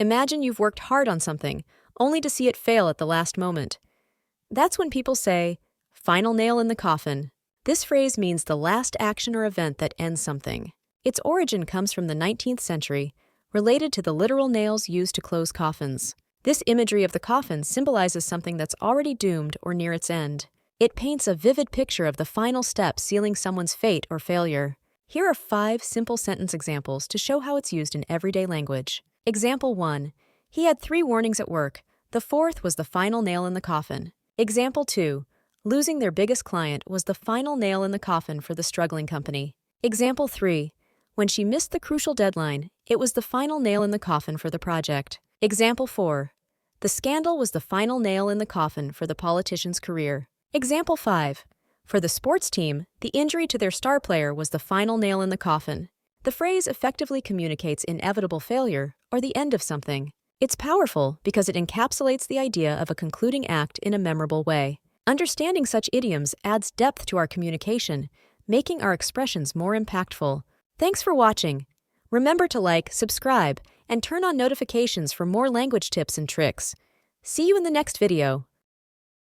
Imagine you've worked hard on something, only to see it fail at the last moment. That's when people say, final nail in the coffin. This phrase means the last action or event that ends something. Its origin comes from the 19th century, related to the literal nails used to close coffins. This imagery of the coffin symbolizes something that's already doomed or near its end. It paints a vivid picture of the final step sealing someone's fate or failure. Here are 5 simple sentence examples to show how it's used in everyday language. Example 1. He had 3 warnings at work. The 4th was the final nail in the coffin. Example 2. Losing their biggest client was the final nail in the coffin for the struggling company. Example 3. When she missed the crucial deadline, it was the final nail in the coffin for the project. Example 4. The scandal was the final nail in the coffin for the politician's career. Example 5. For the sports team, the injury to their star player was the final nail in the coffin. The phrase effectively communicates inevitable failure or the end of something. It's powerful because it encapsulates the idea of a concluding act in a memorable way. Understanding such idioms adds depth to our communication, making our expressions more impactful. Thanks for watching. Remember to like, subscribe, and turn on notifications for more language tips and tricks. See you in the next video.